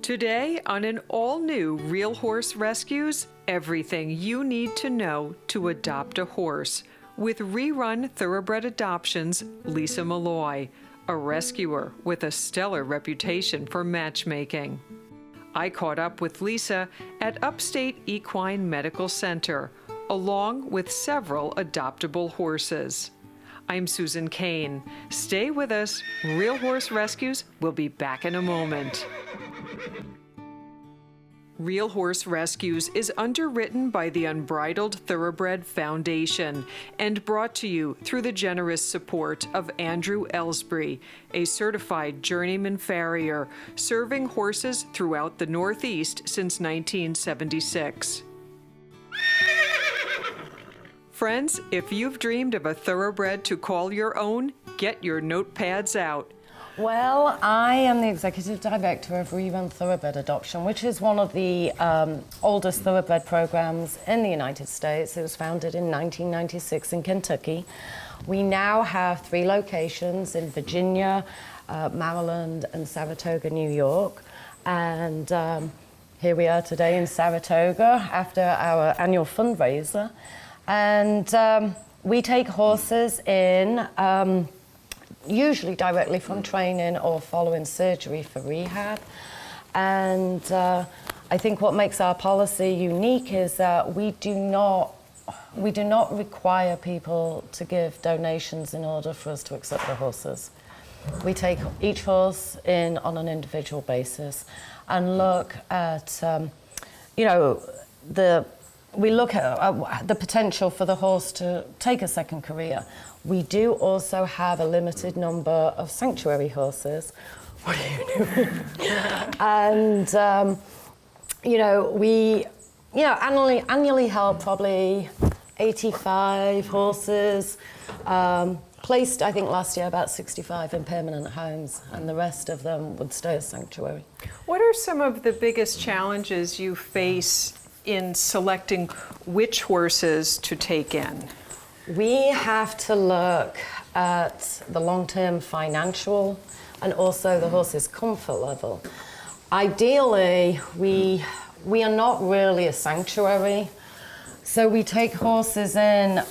Today on an all-new Real Horse Rescues, everything you need to know to adopt a horse with Rerun Thoroughbred Adoptions' Lisa Molloy, a rescuer with a stellar reputation for matchmaking. I caught up with Lisa at Upstate Equine Medical Center, along with several adoptable horses. I'm Susan Kane. Stay with us. Real Horse Rescues will be back in a moment. Real Horse Rescues is underwritten by the Unbridled Thoroughbred Foundation and brought to you through the generous support of Andrew Ellsbury, a certified journeyman farrier serving horses throughout the Northeast since 1976. Friends, if you've dreamed of a thoroughbred to call your own, get your notepads out. Well, I am the Executive Director of Rerun Thoroughbred Adoption, which is one of the oldest thoroughbred programs in the United States. It was founded in 1996 in Kentucky. We now have 3 locations in Virginia, Maryland, and Saratoga, New York. And here we are today in Saratoga after our annual fundraiser. And we take horses in usually directly from training or following surgery for rehab. And I think what makes our policy unique is that we do not require people to give donations in order for us to accept the horses. We take each horse in on an individual basis and look at, we look at the potential for the horse to take a second career. We do also have a limited number of sanctuary horses. What are you doing? And, we annually help probably 85 horses, placed, I think, last year about 65 in permanent homes, and the rest of them would stay as sanctuary. What are some of the biggest challenges you face in selecting which horses to take in? We have to look at the long-term financial and also the horse's comfort level. Ideally, we are not really a sanctuary, so we take horses in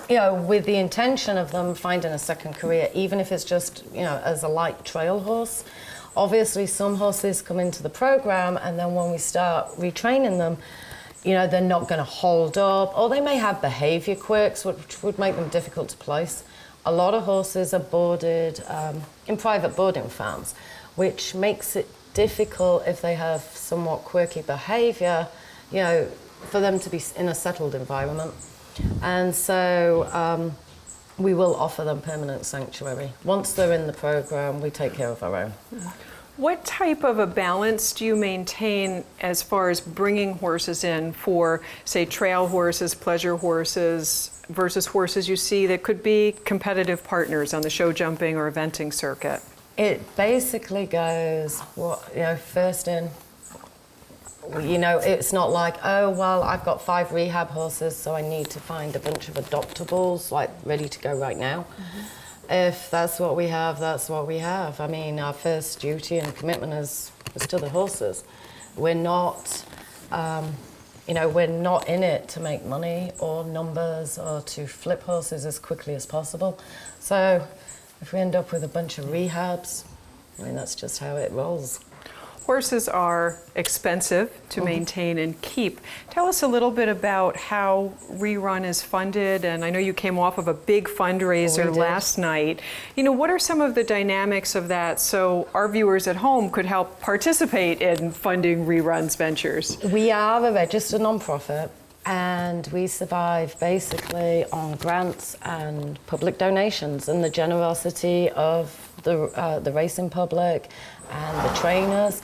with the intention of them finding a second career, even if it's just as a light trail horse. Obviously, some horses come into the program, and then when we start retraining them, they're not going to hold up, or they may have behavior quirks which would make them difficult to place. A lot of horses are boarded in private boarding farms, which makes it difficult if they have somewhat quirky behavior, for them to be in a settled environment. And so we will offer them permanent sanctuary. Once they're in the program, we take care of our own. What type of a balance do you maintain as far as bringing horses in for, say, trail horses, pleasure horses, versus horses you see that could be competitive partners on the show jumping or eventing circuit? It basically goes, first in. It's not like, oh, well, I've got 5 rehab horses, so I need to find a bunch of adoptables, ready to go right now. Mm-hmm. If that's what we have, that's what we have. I mean, our first duty and commitment is to the horses. We're not, we're not in it to make money or numbers or to flip horses as quickly as possible. So if we end up with a bunch of rehabs, that's just how it rolls. Horses are expensive to maintain and keep. Tell us a little bit about how Rerun is funded, and I know you came off of a big fundraiser last night. What are some of the dynamics of that so our viewers at home could help participate in funding Rerun's ventures? We are a registered nonprofit, and we survive basically on grants and public donations and the generosity of the racing public and the trainers.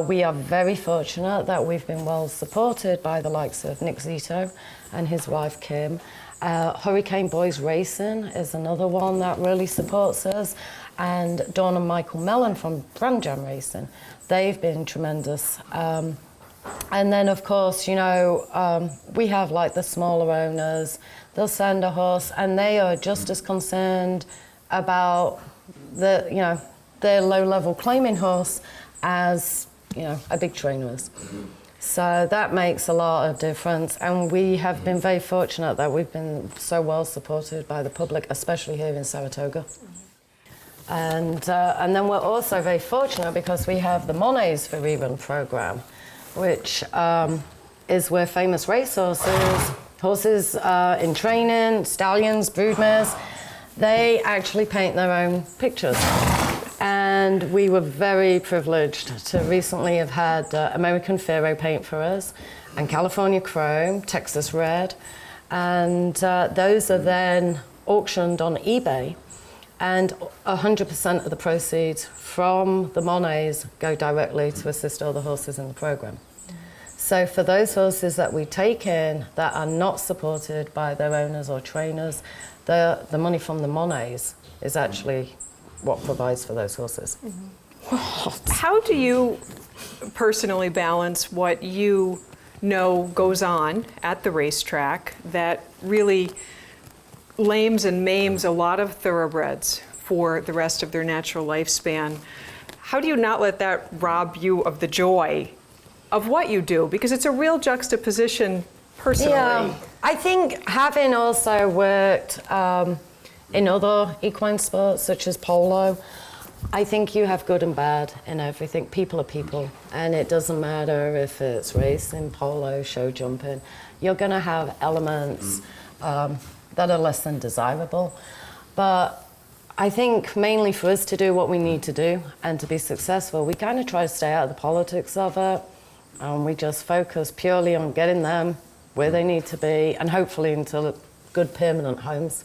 We are very fortunate that we've been well supported by the likes of Nick Zito and his wife Kim. Hurricane Boys Racing is another one that really supports us, and Dawn and Michael Mellon from Brand Jam Racing. They've been tremendous. And then, of course, we have the smaller owners. They'll send a horse, and they are just as concerned about their low-level claiming horse as, a big trainer is. So that makes a lot of difference, and we have been very fortunate that we've been so well supported by the public, especially here in Saratoga. And then we're also very fortunate because we have the Mollys for Rerun program, which is where famous racehorses, horses in training, stallions, broodmares, they actually paint their own pictures. And we were very privileged to recently have had American Pharaoh paint for us, and California Chrome, Texas Red, and those are then auctioned on eBay, and 100% of the proceeds from the Mollys go directly to assist all the horses in the program. So for those horses that we take in that are not supported by their owners or trainers, the money from the Mollys is actually what provides for those horses. How do you personally balance what you know goes on at the racetrack that really lames and maims a lot of thoroughbreds for the rest of their natural lifespan? How do you not let that rob you of the joy of what you do? Because it's a real juxtaposition personally. Yeah, I think having also worked in other equine sports, such as polo, I think you have good and bad in everything. People are people, and it doesn't matter if it's racing, polo, show jumping. You're going to have elements that are less than desirable. But I think mainly for us to do what we need to do and to be successful, we kind of try to stay out of the politics of it, and we just focus purely on getting them where they need to be, and hopefully into good permanent homes.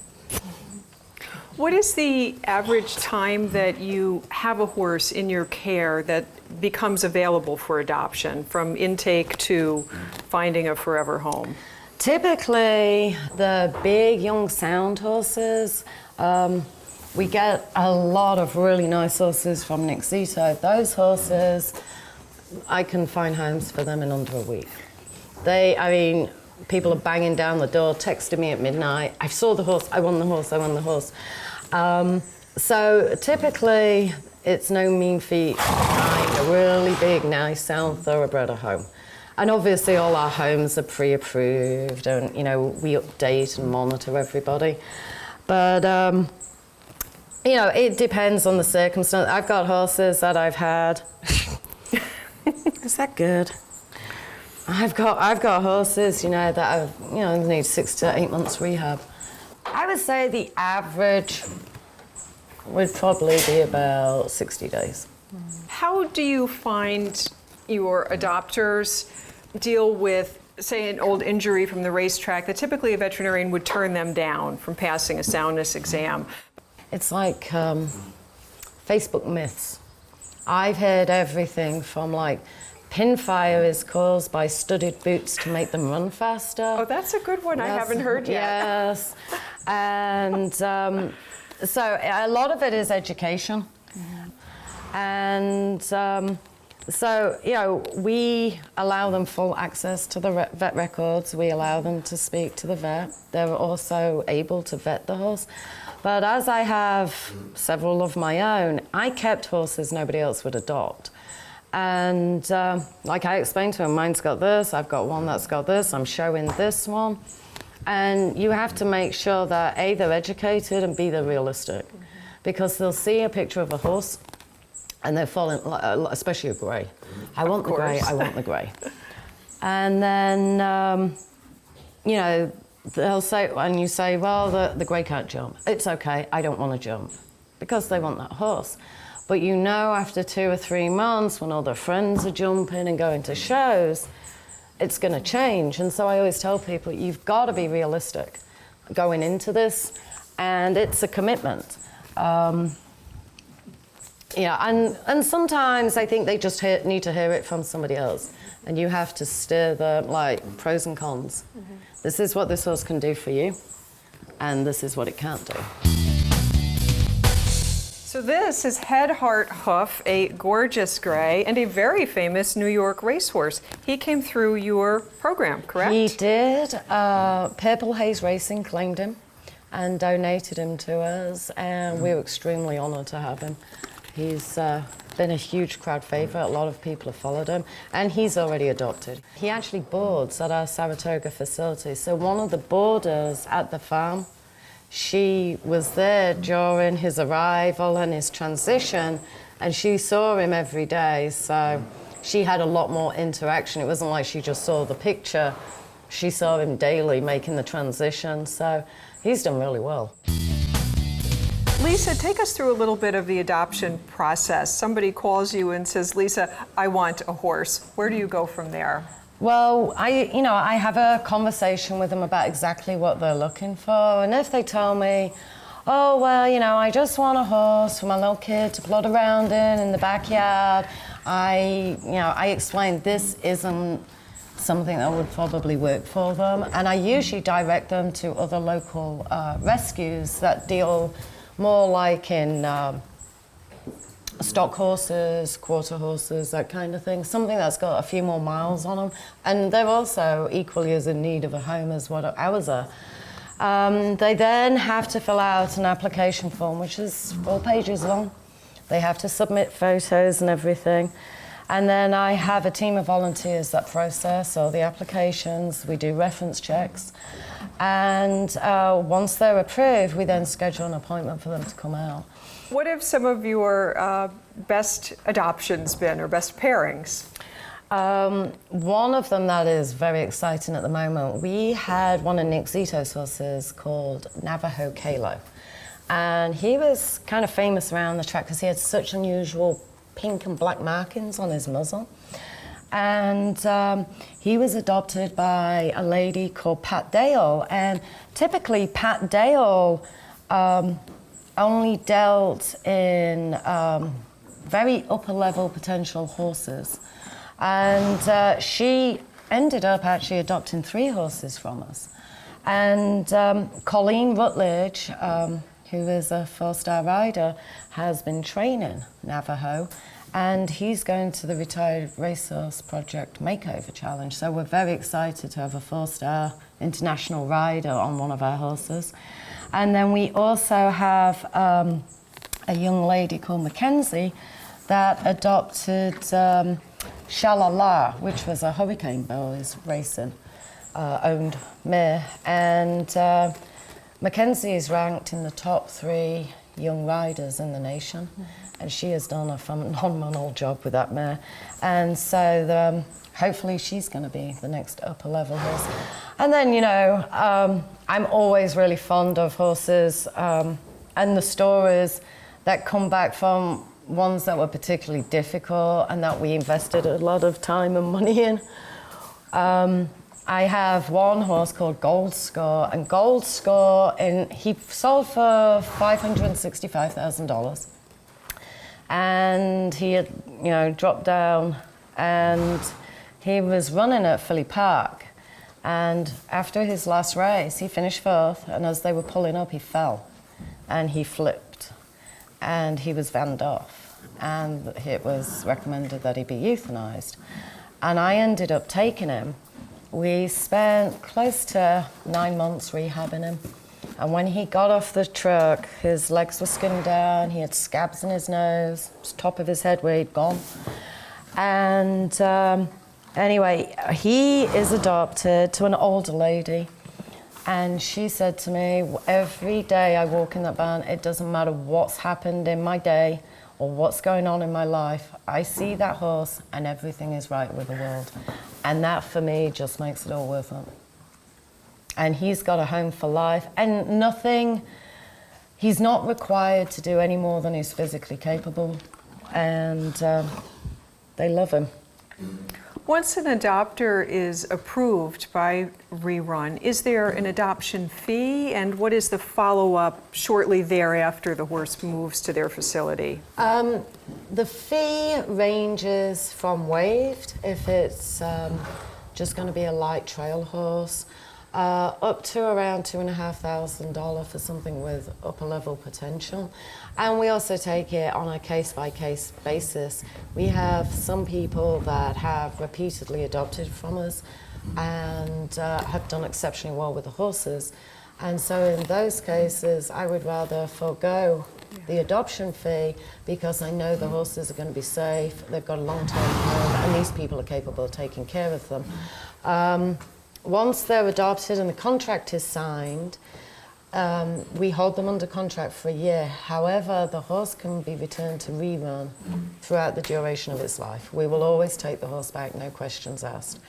What is the average time that you have a horse in your care that becomes available for adoption, from intake to finding a forever home? Typically, the big young sound horses, we get a lot of really nice horses from Nick Zito. Those horses, I can find homes for them in under a week. People are banging down the door, texting me at midnight, I saw the horse, I want the horse, I want the horse. So typically, it's no mean feat to find a really big, nice, sound thoroughbred at home. And obviously all our homes are pre-approved, and we update and monitor everybody. But it depends on the circumstance. I've got horses that I've had. Is that good? I've got horses, that have, need 6 to 8 months rehab. I would say the average would probably be about 60 days. How do you find your adopters deal with, say, an old injury from the racetrack that typically a veterinarian would turn them down from passing a soundness exam? It's like Facebook myths. I've heard everything from pin fire is caused by studded boots to make them run faster. Oh, that's a good one. I haven't heard yet. Yes. And so a lot of it is education. Mm-hmm. And so, we allow them full access to the vet records. We allow them to speak to the vet. They're also able to vet the horse. But as I have several of my own, I kept horses nobody else would adopt. And like I explained to him, mine's got this, I've got one that's got this, I'm showing this one. And you have to make sure that A, they're educated, and B, they're realistic. Mm-hmm. Because they'll see a picture of a horse and they're falling, especially a grey. I want the grey, I want the grey. And then, they'll say, and you say, well, the grey can't jump. It's okay, I don't want to jump. Because they want that horse. But after 2 or 3 months, when all their friends are jumping and going to shows, it's going to change. And so I always tell people, you've got to be realistic going into this, and it's a commitment. And sometimes I think they just need to hear it from somebody else, and you have to steer them pros and cons. Mm-hmm. This is what this horse can do for you, and this is what it can't do. So this is Head, Heart, Hoof, a gorgeous gray and a very famous New York racehorse. He came through your program, correct? He did. Purple Haze Racing claimed him and donated him to us, and we were extremely honored to have him. He's been a huge crowd favorite. A lot of people have followed him, and he's already adopted. He actually boards at our Saratoga facility. So one of the boarders at the farm, she was there during his arrival and his transition, and she saw him every day. So she had a lot more interaction. It wasn't like she just saw the picture. She saw him daily making the transition. So he's done really well. Lisa, take us through a little bit of the adoption process. Somebody calls you and says, Lisa, I want a horse. Where do you go from there? Well, I have a conversation with them about exactly what they're looking for. And if they tell me, oh, well, I just want a horse for my little kid to plod around in the backyard, I explain this isn't something that would probably work for them. And I usually direct them to other local rescues that deal more like in stock horses, quarter horses, that kind of thing. Something that's got a few more miles on them. And they're also equally as in need of a home as what ours are. They then have to fill out an application form, which is 4 pages long. They have to submit photos and everything. And then I have a team of volunteers that process all the applications. We do reference checks. And once they're approved, we then schedule an appointment for them to come out. What have some of your best adoptions been, or best pairings? One of them that is very exciting at the moment, we had one of Nick Zito's horses called Navajo Kalo. And he was kind of famous around the track because he had such unusual pink and black markings on his muzzle. And he was adopted by a lady called Pat Dale. And typically Pat Dale only dealt in very upper level potential horses. And she ended up actually adopting 3 horses from us. And Colleen Rutledge, who is a 4-star rider, has been training Navajo, and he's going to the Retired Racehorse Project Makeover Challenge. So we're very excited to have a 4-star international rider on one of our horses. And then we also have a young lady called Mackenzie that adopted Shalala, which was a Hurricane Boys racing owned mare. And Mackenzie is ranked in the top 3 young riders in the nation. And she has done a phenomenal job with that mare. And so hopefully she's going to be the next upper level horse. And then, I'm always really fond of horses and the stories that come back from ones that were particularly difficult and that we invested a lot of time and money in. I have one horse called Gold Score, and Gold Score, he sold for $565,000. And he had, dropped down, and he was running at Philly Park. And after his last race, he finished 4th, and as they were pulling up, he fell, and he flipped, and he was vanned off, and it was recommended that he be euthanized. And I ended up taking him. We spent close to 9 months rehabbing him. And when he got off the truck, his legs were skinned down, he had scabs in his nose, his top of his head where he'd gone. And anyway, he is adopted to an older lady. And she said to me, every day I walk in that barn, it doesn't matter what's happened in my day or what's going on in my life, I see that horse and everything is right with the world. And that for me just makes it all worth it. And he's got a home for life, and he's not required to do any more than he's physically capable, and they love him. Once an adopter is approved by Rerun, is there an adoption fee, and what is the follow-up shortly thereafter the horse moves to their facility? The fee ranges from waived, if it's just going to be a light trail horse, up to around $2,500 for something with upper level potential. And we also take it on a case-by-case basis. We have some people that have repeatedly adopted from us and have done exceptionally well with the horses. And so in those cases, I would rather forego the adoption fee because I know the horses are going to be safe, they've got a long-term home, and these people are capable of taking care of them. Once they're adopted and the contract is signed, we hold them under contract for a year. However, the horse can be returned to Rerun throughout the duration of its life. We will always take the horse back, no questions asked.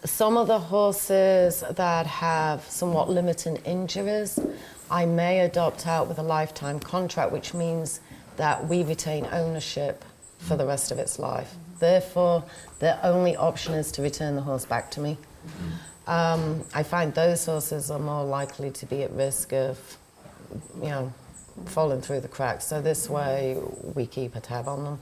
Some of the horses that have somewhat limited injuries, I may adopt out with a lifetime contract, which means that we retain ownership for the rest of its life. Therefore, the only option is to return the horse back to me. I find those horses are more likely to be at risk of, falling through the cracks. So this way, we keep a tab on them.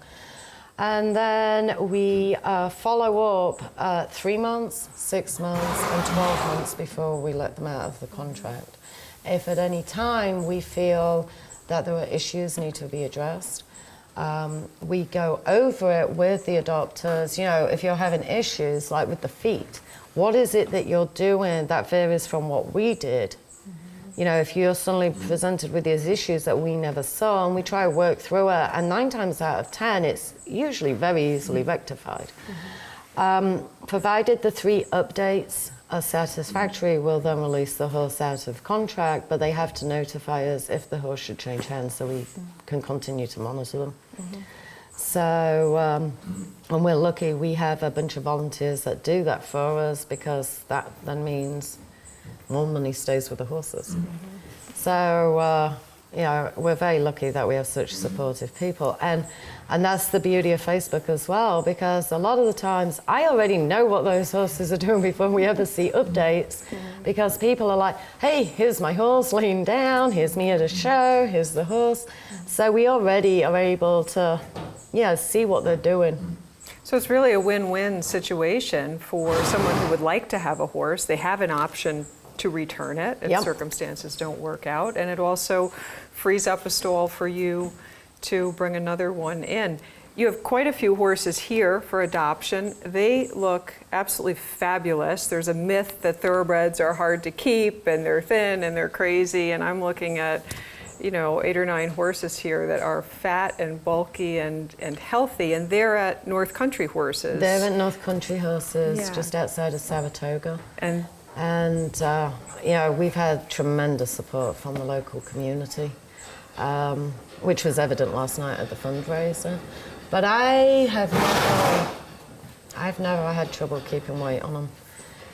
And then we follow up 3 months, 6 months, and 12 months before we let them out of the contract. If at any time we feel that there are issues need to be addressed, we go over it with the adopters. If you're having issues, like with the feet, what is it that you're doing that varies from what we did? If you're suddenly presented with these issues that we never saw, and we try to work through it, and 9 times out of 10, it's usually very easily rectified. Provided the 3 updates are satisfactory, we'll then release the horse out of contract, but they have to notify us if the horse should change hands so we can continue to monitor them. So, when we're lucky, we have a bunch of volunteers that do that for us, because that then means more money stays with the horses. So, we're very lucky that we have such supportive people. And that's the beauty of Facebook as well, because a lot of the times I already know what those horses are doing before we ever see updates, because people are like, hey, here's my horse laying down, here's me at a show, here's the horse. So we already are able to, see what they're doing. So it's really a win-win situation for someone who would like to have a horse. They have an option to return it if circumstances don't work out, and it also frees up a stall for you to bring another one in. You have quite a few horses here for adoption. They look absolutely fabulous. There's a myth that thoroughbreds are hard to keep and they're thin and they're crazy, and I'm looking at 8 or 9 horses here that are fat and bulky and healthy, and they're at North Country Horses. They're at North Country Horses, just outside of Saratoga. And we've had tremendous support from the local community, which was evident last night at the fundraiser. But I've never had trouble keeping weight on them.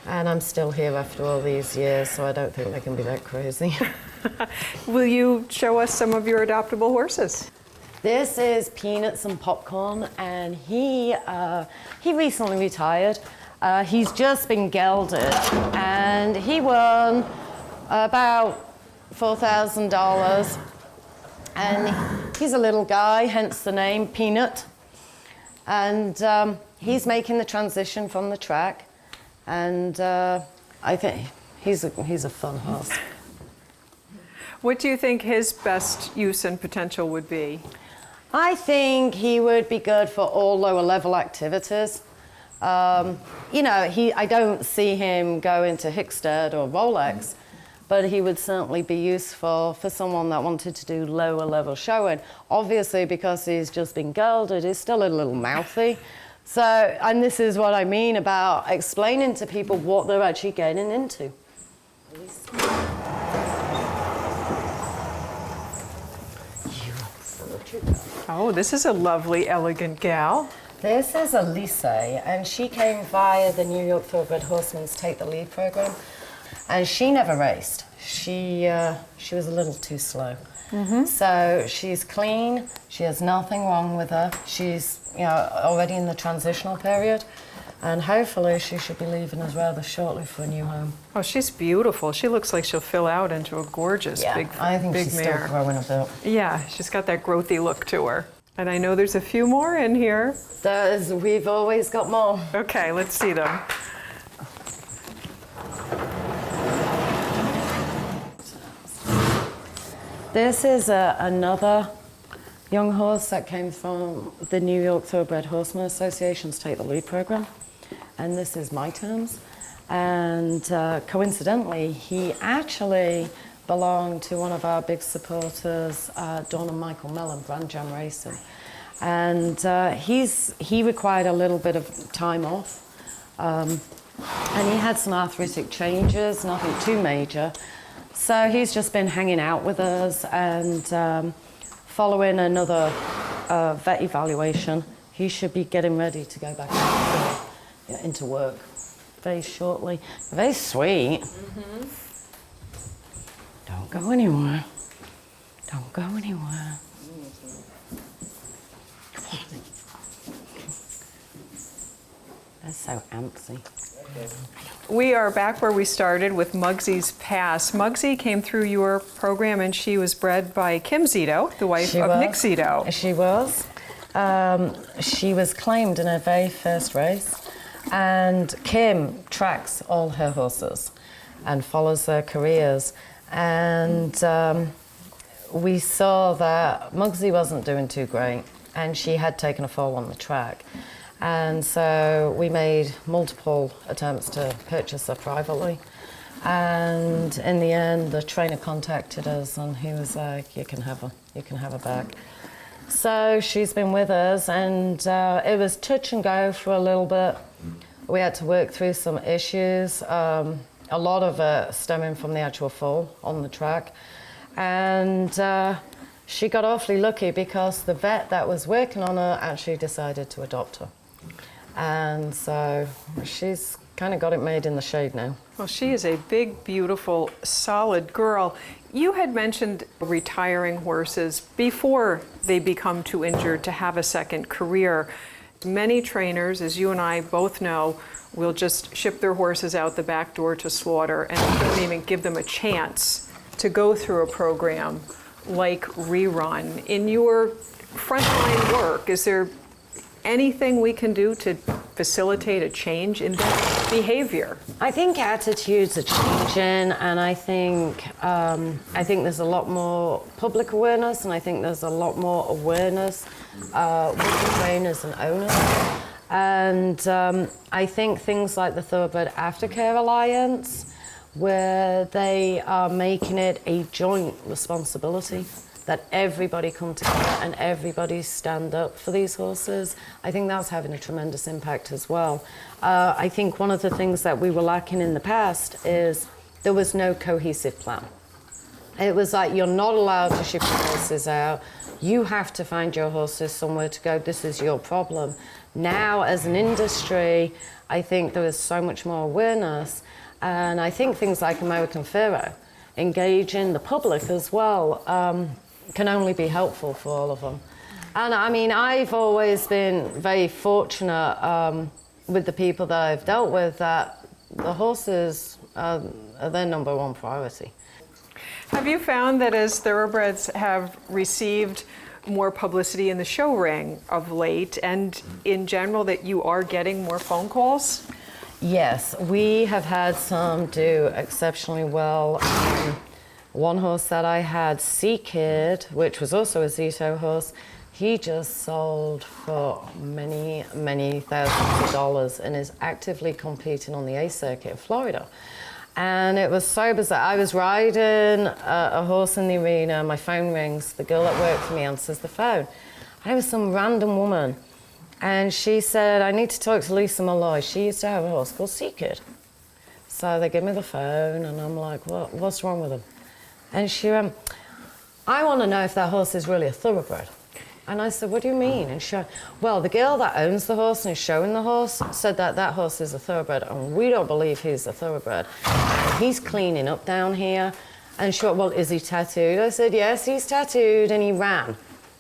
And I'm still here after all these years, so I don't think they can be that crazy. Will you show us some of your adoptable horses? This is Peanuts and Popcorn, and he recently retired. He's just been gelded, and he won about $4,000. And he's a little guy, hence the name Peanut. And he's making the transition from the track, and I think he's a fun horse. What do you think his best use and potential would be? I think he would be good for all lower level activities. I don't see him going to Hickstead or Rolex, but he would certainly be useful for someone that wanted to do lower level showing. Obviously, because he's just been gelded, he's still a little mouthy. So, and this is what I mean about explaining to people what they're actually getting into. Oh, this is a lovely, elegant gal. This is Elise, and she came via the New York Thoroughbred Horsemen's Take the Lead program, and she never raced. She was a little too slow. So she's clean. She has nothing wrong with her. She's already in the transitional period, and hopefully she should be leaving us rather shortly for a new home. Oh, she's beautiful. She looks like she'll fill out into a gorgeous big mare. I think she's still growing a bit. Yeah, she's got that growthy look to her. And I know there's a few more in here. We've always got more. Okay, let's see them. This is another young horse that came from the New York Thoroughbred Horsemen Association's Take the Lead program. And this is My Terms. And coincidentally, he actually belonged to one of our big supporters, Dawn and Michael Mellon, Brand Jam Racing. And he required a little bit of time off. And he had some arthritic changes, nothing too major. So he's just been hanging out with us, and following another vet evaluation, he should be getting ready to go back into work very shortly. Very sweet. Mm-hmm. Don't go anywhere. Don't go anywhere. They're so antsy. We are back where we started with Muggsy's past. Muggsy came through your program, and she was bred by Kim Zito, the wife of Nick Zito. She was. She was claimed in her very first race, and Kim tracks all her horses and follows their careers. And we saw that Muggsy wasn't doing too great, and she had taken a fall on the track. And so we made multiple attempts to purchase her privately. And in the end, the trainer contacted us, and he was like, you can have her back. So she's been with us, and it was touch and go for a little bit. We had to work through some issues, a lot of it stemming from the actual fall on the track. And she got awfully lucky because the vet that was working on her actually decided to adopt her. And so she's kind of got it made in the shade now. Well, she is a big, beautiful, solid girl. You had mentioned retiring horses before they become too injured to have a second career. Many trainers, as you and I both know, will just ship their horses out the back door to slaughter and don't even give them a chance to go through a program like Rerun. In your frontline work, is there anything we can do to facilitate a change in their behavior? I think attitudes are changing, and I think there's a lot more public awareness, and I think there's a lot more awareness with the trainers and owners. And I think things like the Thoroughbred Aftercare Alliance, where they are making it a joint responsibility, that everybody come together and everybody stand up for these horses. I think that's having a tremendous impact as well. I think one of the things that we were lacking in the past is there was no cohesive plan. It was like, you're not allowed to ship your horses out. You have to find your horses somewhere to go. This is your problem. Now, as an industry, I think there is so much more awareness. And I think things like American Pharaoh, engaging the public as well, can only be helpful for all of them. And I mean, I've always been very fortunate with the people that I've dealt with, that the horses are their number one priority. Have you found that as thoroughbreds have received more publicity in the show ring of late, and in general, that you are getting more phone calls? Yes, we have had some do exceptionally well. One horse that I had, Sea Kid, which was also a Zito horse, he just sold for many, many thousands of dollars and is actively competing on the A circuit in Florida. And it was so bizarre. I was riding a horse in the arena, my phone rings, the girl that worked for me answers the phone. And it was some random woman. And she said, I need to talk to Lisa Molloy. She used to have a horse called Sea Kid. So they give me the phone, and I'm like, what's wrong with him? And she went, I want to know if that horse is really a thoroughbred. And I said, what do you mean? And she went, well, the girl that owns the horse and is showing the horse said that that horse is a thoroughbred, and we don't believe he's a thoroughbred. And he's cleaning up down here. And she went, well, is he tattooed? I said, yes, he's tattooed, and he ran.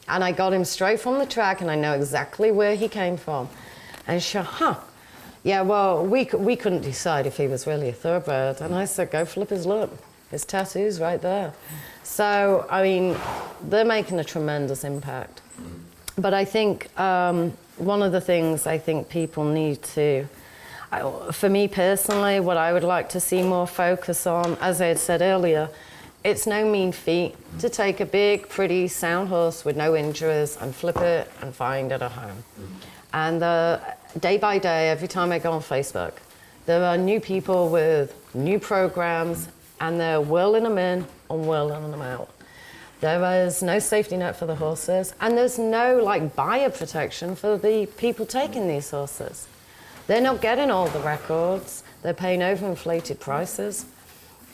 And I got him straight from the track, and I know exactly where he came from. And she went, yeah, well, we couldn't decide if he was really a thoroughbred. And I said, go flip his lip. His tattoo's right there. So, I mean, they're making a tremendous impact. But I think one of the things I think people need to, for me personally, what I would like to see more focus on, as I had said earlier, it's no mean feat to take a big, pretty, sound horse with no injuries and flip it and find it a home. And day by day, every time I go on Facebook, there are new people with new programs, and they're whirling them in whirling them out. There is no safety net for the horses, and there's no like buyer protection for the people taking these horses. They're not getting all the records. They're paying overinflated prices.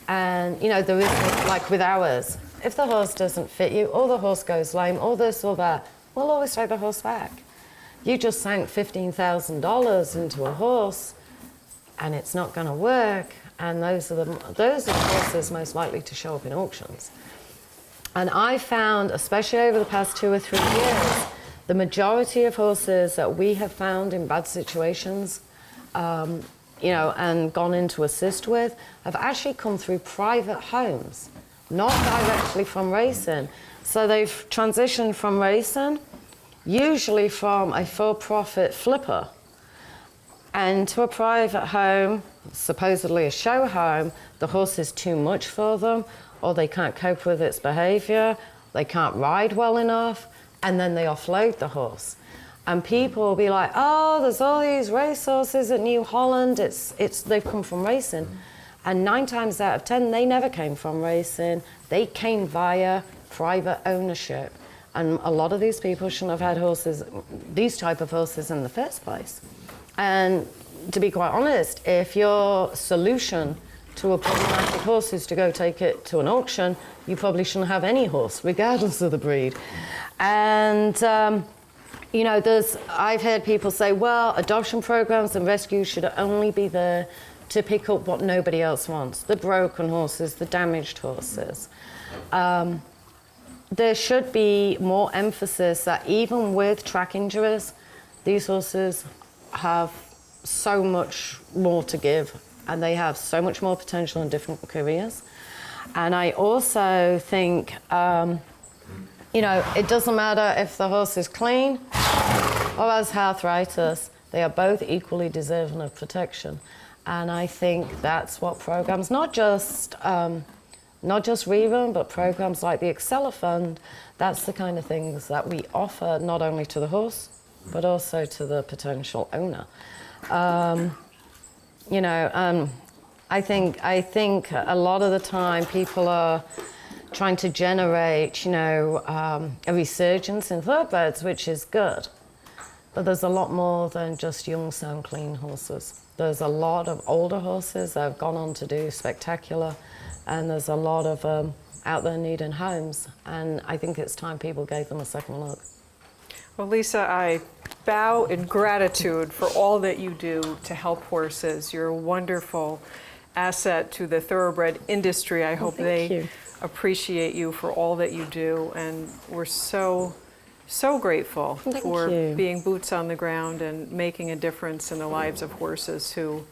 And, you know, there is, like with ours, if the horse doesn't fit you, or the horse goes lame, or this or that, we'll always take the horse back. You just sank $15,000 into a horse, and it's not going to work. And those are the horses most likely to show up in auctions. And I found, especially over the past 2 or 3 years, the majority of horses that we have found in bad situations, you know, and gone in to assist with, have actually come through private homes, not directly from racing. So they've transitioned from racing, usually from a for-profit flipper, and to a private home, supposedly a show home. The horse is too much for them, or they can't cope with its behavior, they can't ride well enough, and then they offload the horse. And people will be like, oh, there's all these racehorses at New Holland, they've come from racing. And 9 times out of 10, they never came from racing. They came via private ownership. And a lot of these people shouldn't have had horses, these type of horses in the first place. And to be quite honest, if your solution to a problematic horse is to go take it to an auction, you probably shouldn't have any horse, regardless of the breed. And, you know, I've heard people say, well, adoption programs and rescues should only be there to pick up what nobody else wants, the broken horses, the damaged horses. There should be more emphasis that even with track injuries, these horses have so much more to give, and they have so much more potential in different careers. And I also think, you know, it doesn't matter if the horse is clean or has arthritis, they are both equally deserving of protection. And I think that's what programs, not just Rerun, but programs like the Acceler Fund, that's the kind of things that we offer not only to the horse, but also to the potential owner. You know, I think a lot of the time people are trying to generate, you know, a resurgence in thoroughbreds, which is good. But there's a lot more than just young, sound, clean horses. There's a lot of older horses that have gone on to do spectacular, and there's a lot of out there needing homes. And I think it's time people gave them a second look. Well, Lisa, I bow in gratitude for all that you do to help horses. You're a wonderful asset to the thoroughbred industry. I hope they appreciate you for all that you do, and we're so grateful for being boots on the ground and making a difference in the lives of horses who,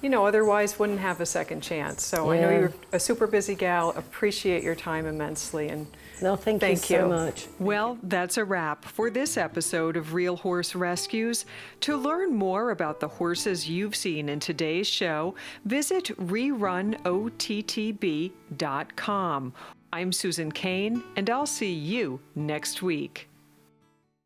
you know, otherwise wouldn't have a second chance. So I know you're a super busy gal. Appreciate your time immensely, and no, thank you so much. Well, that's a wrap for this episode of Real Horse Rescues. To learn more about the horses you've seen in today's show, visit rerunottb.com. I'm Susan Kane, and I'll see you next week.